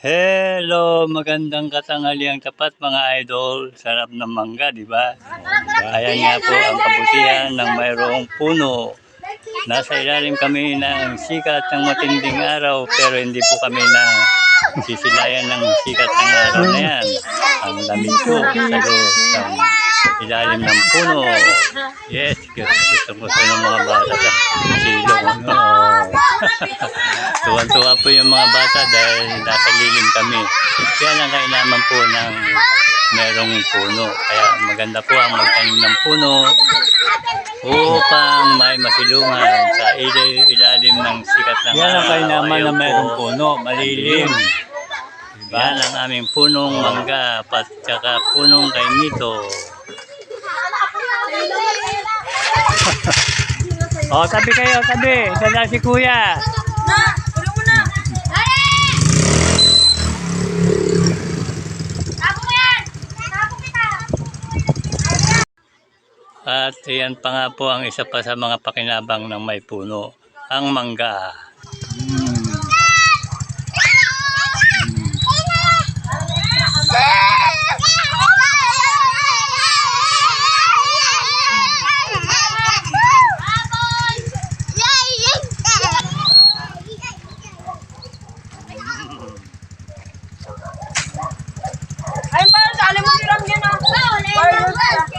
Hello, magandang katanghaliang tapat mga idol. Sarap ng mangga, di ba? Ayan nga po ang kabutihan ng mayroong puno. Nasa ilalim kami ng sikat ng matinding araw pero hindi po kami na sisilayan ng sikat ng araw na yan. Ang lamig po sa loob ng ilalim ng puno. Yes, gusto ng mga bata sa silong. Tuwan-tuwa po yung mga bata dahil nasa lilim kami. Kaya lang kainaman po ng merong puno. Kaya maganda po ang magtanim ng puno upang may masilungan sa ilalim ng sikat ng araw. Yan ang kainaman na merong puno, malilim. Yan ang aming punong mangga at saka punong kaimito. O, tabi kayo, tabi. Sana si kuya. At yan pa nga po ang isa pa sa mga pakinabang ng may puno, ang mangga. Ayun pa, sali mo silang yun.